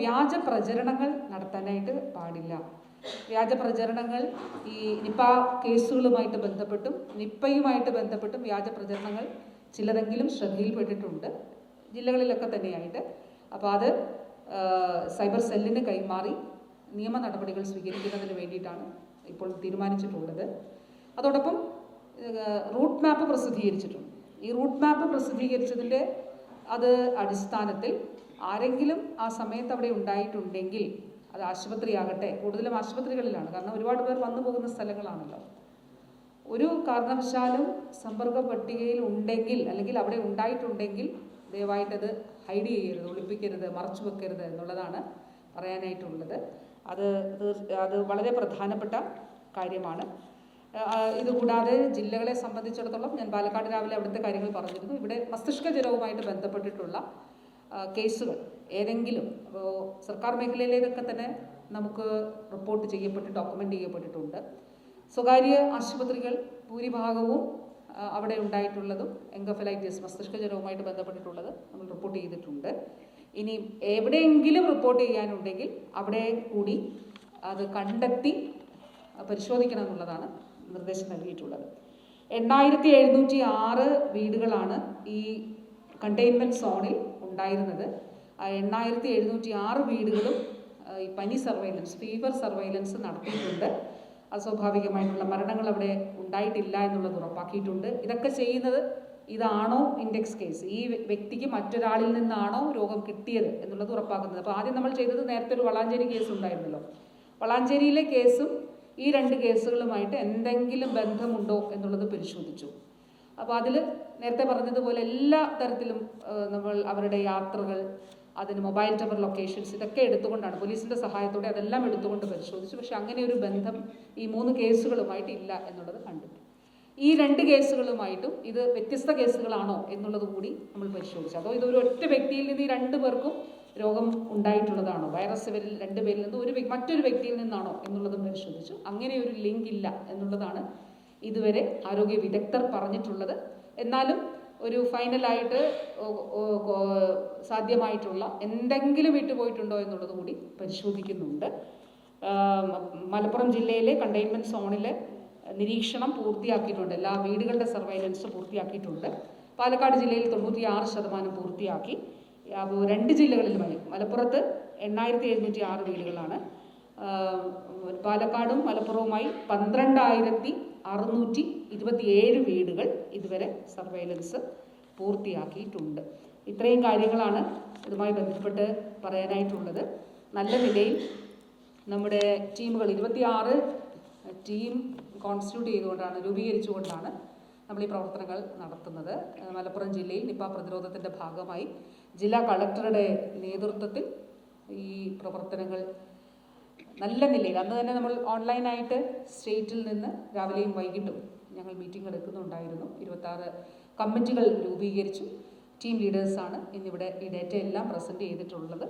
വ്യാജ പ്രചരണങ്ങൾ നടത്താനായിട്ട് പാടില്ല. വ്യാജ പ്രചരണങ്ങൾ ഈ നിപ്പ കേസുകളുമായിട്ട് ബന്ധപ്പെട്ടും നിപ്പയുമായിട്ട് ബന്ധപ്പെട്ടും വ്യാജ പ്രചരണങ്ങൾ ചിലതെങ്കിലും ശ്രദ്ധയിൽപ്പെട്ടിട്ടുണ്ട്, ജില്ലകളിലൊക്കെ തന്നെയായിട്ട്. അപ്പോൾ അത് സൈബർ സെല്ലിന് കൈമാറി നിയമ നടപടികൾ സ്വീകരിക്കുന്നതിന് വേണ്ടിയിട്ടാണ് ഇപ്പോൾ തീരുമാനിച്ചിട്ടുള്ളത്. അതോടൊപ്പം റൂട്ട് മാപ്പ് പ്രസിദ്ധീകരിച്ചിട്ടുണ്ട്. ഈ റൂട്ട് മാപ്പ് പ്രസിദ്ധീകരിച്ചതിൻ്റെ അടിസ്ഥാനത്തിൽ ആരെങ്കിലും ആ സമയത്ത് അവിടെ ഉണ്ടായിട്ടുണ്ടെങ്കിൽ, അത് ആശുപത്രിയാകട്ടെ, കൂടുതലും ആശുപത്രികളിലാണ്, കാരണം ഒരുപാട് പേർ വന്നു പോകുന്ന സ്ഥലങ്ങളാണല്ലോ, ഒരു കാരണവശാലും സമ്പർക്ക പട്ടികയിൽ ഉണ്ടെങ്കിൽ അല്ലെങ്കിൽ അവിടെ ഉണ്ടായിട്ടുണ്ടെങ്കിൽ ദയവായിട്ടത് ഹൈഡ് ചെയ്യരുത്, ഒളിപ്പിക്കരുത്, മറച്ചു വെക്കരുത് എന്നുള്ളതാണ് പറയാനായിട്ടുള്ളത്. അത് വളരെ പ്രധാനപ്പെട്ട കാര്യമാണ്. ഇതുകൂടാതെ ജില്ലകളെ സംബന്ധിച്ചിടത്തോളം ഞാൻ പാലക്കാട് രാവിലെ അവിടുത്തെ കാര്യങ്ങൾ പറഞ്ഞിരുന്നു. ഇവിടെ മസ്തിഷ്ക ജ്വരവുമായിട്ട് ബന്ധപ്പെട്ടിട്ടുള്ള കേസുകൾ ഏതെങ്കിലും, അപ്പോൾ സർക്കാർ മേഖലയിലേതൊക്കെ തന്നെ നമുക്ക് റിപ്പോർട്ട് ചെയ്യപ്പെട്ട് ഡോക്യുമെൻ്റ് ചെയ്യപ്പെട്ടിട്ടുണ്ട്. സ്വകാര്യ ആശുപത്രികൾ ഭൂരിഭാഗവും അവിടെ ഉണ്ടായിട്ടുള്ളതും എൻകഫലൈറ്റിസ് മസ്തിഷ്ക ജ്വരവുമായിട്ട് ബന്ധപ്പെട്ടിട്ടുള്ളത് നമ്മൾ റിപ്പോർട്ട് ചെയ്തിട്ടുണ്ട്. ഇനി എവിടെയെങ്കിലും റിപ്പോർട്ട് ചെയ്യാനുണ്ടെങ്കിൽ അവിടെ കൂടി അത് കണ്ടെത്തി പരിശോധിക്കണം എന്നുള്ളതാണ് നിർദ്ദേശം നൽകിയിട്ടുള്ളത്. 8706 വീടുകളാണ് ഈ കണ്ടെയ്ൻമെൻറ്റ് സോണിൽ ഉണ്ടായിരുന്നത്. ആ 8706 വീടുകളും ഈ പനി സർവൈലൻസ്, ഫീവർ സർവൈലൻസ് നടത്തിയിട്ടുണ്ട്. അസ്വാഭാവികമായിട്ടുള്ള മരണങ്ങൾ അവിടെ ഉണ്ടായിട്ടില്ല എന്നുള്ളത് ഉറപ്പാക്കിയിട്ടുണ്ട്. ഇതൊക്കെ ചെയ്യുന്നത് ഇതാണോ ഇൻഡെക്സ് കേസ്, ഈ വ്യക്തിക്ക് മറ്റൊരാളിൽ നിന്നാണോ രോഗം കിട്ടിയത് എന്നുള്ളത് ഉറപ്പാക്കുന്നത്. അപ്പോൾ ആദ്യം നമ്മൾ ചെയ്തത്, നേരത്തെ ഒരു വളാഞ്ചേരി കേസ് ഉണ്ടായിരുന്നല്ലോ, വളാഞ്ചേരിയിലെ കേസും ഈ 2 കേസുകളുമായിട്ട് എന്തെങ്കിലും ബന്ധമുണ്ടോ എന്നുള്ളത് പരിശോധിച്ചു. അപ്പോൾ അതിൽ നേരത്തെ പറഞ്ഞതുപോലെ എല്ലാ തരത്തിലും നമ്മൾ അവരുടെ യാത്രകൾ, അതിന് മൊബൈൽ ടവർ ലൊക്കേഷൻസ്, ഇതൊക്കെ എടുത്തുകൊണ്ടാണ് പോലീസിൻ്റെ സഹായത്തോടെ അതെല്ലാം എടുത്തുകൊണ്ട് പരിശോധിച്ചു. പക്ഷെ അങ്ങനെ ഒരു ബന്ധം ഈ 3 കേസുകളുമായിട്ട് ഇല്ല എന്നുള്ളത് കണ്ടെത്തി. ഈ 2 കേസുകളുമായിട്ടും ഇത് വ്യത്യസ്ത കേസുകളാണോ എന്നുള്ളത് കൂടി നമ്മൾ പരിശോധിച്ചു. അതോ ഇതൊരു ഒറ്റ വ്യക്തിയിൽ നിന്ന് ഈ 2 പേർക്കും രോഗം ഉണ്ടായിട്ടുള്ളതാണോ, വൈറസ് ഇവരിൽ 2 പേരിൽ നിന്ന് മറ്റൊരു വ്യക്തിയിൽ നിന്നാണോ എന്നുള്ളതും പരിശോധിച്ചു. അങ്ങനെ ഒരു ലിങ്ക് ഇല്ല എന്നുള്ളതാണ് ഇതുവരെ ആരോഗ്യ വിദഗ്ധർ പറഞ്ഞിട്ടുള്ളത്. എന്നാലും ഒരു ഫൈനലായിട്ട് സാധ്യമായിട്ടുള്ള എന്തെങ്കിലും വിട്ടുപോയിട്ടുണ്ടോ എന്നുള്ളത് കൂടി പരിശോധിക്കുന്നുണ്ട്. മലപ്പുറം ജില്ലയിലെ കണ്ടെയ്ൻമെൻറ്റ് സോണിലെ നിരീക്ഷണം പൂർത്തിയാക്കിയിട്ടുണ്ട്, എല്ലാ വീടുകളുടെ സർവൈലൻസ് പൂർത്തിയാക്കിയിട്ടുണ്ട്. പാലക്കാട് ജില്ലയിൽ 96% പൂർത്തിയാക്കി. അപ്പോൾ 2 ജില്ലകളിലുമായി മലപ്പുറത്ത് 8706 വീടുകളാണ്, പാലക്കാടും മലപ്പുറവുമായി 12627 വീടുകൾ ഇതുവരെ സർവൈലൻസ് പൂർത്തിയാക്കിയിട്ടുണ്ട്. ഇത്രയും കാര്യങ്ങളാണ് ഇതുമായി ബന്ധപ്പെട്ട് പറയാനായിട്ടുള്ളത്. നല്ല നിലയിൽ നമ്മുടെ ടീമുകൾ 26 ടീം കോൺസ്റ്റിറ്റ്യൂട്ട് ചെയ്തുകൊണ്ടാണ്, രൂപീകരിച്ചുകൊണ്ടാണ് നമ്മൾ ഈ പ്രവർത്തനങ്ങൾ നടത്തുന്നത്. മലപ്പുറം ജില്ലയിൽ നിപ്പ പ്രതിരോധത്തിൻ്റെ ഭാഗമായി ജില്ലാ കളക്ടറുടെ നേതൃത്വത്തിൽ ഈ പ്രവർത്തനങ്ങൾ നല്ല നിലയിൽ, അന്ന് തന്നെ നമ്മൾ ഓൺലൈനായിട്ട് സ്റ്റേറ്റിൽ നിന്ന് രാവിലെയും വൈകിട്ടും ഞങ്ങൾ മീറ്റിംഗ് എടുക്കുന്നുണ്ടായിരുന്നു. 26 കമ്മിറ്റികൾ രൂപീകരിച്ചു. ടീം ലീഡേഴ്സാണ് ഇന്നിവിടെ ഈ ഡേറ്റ എല്ലാം പ്രസൻറ്റ് ചെയ്തിട്ടുള്ളത്.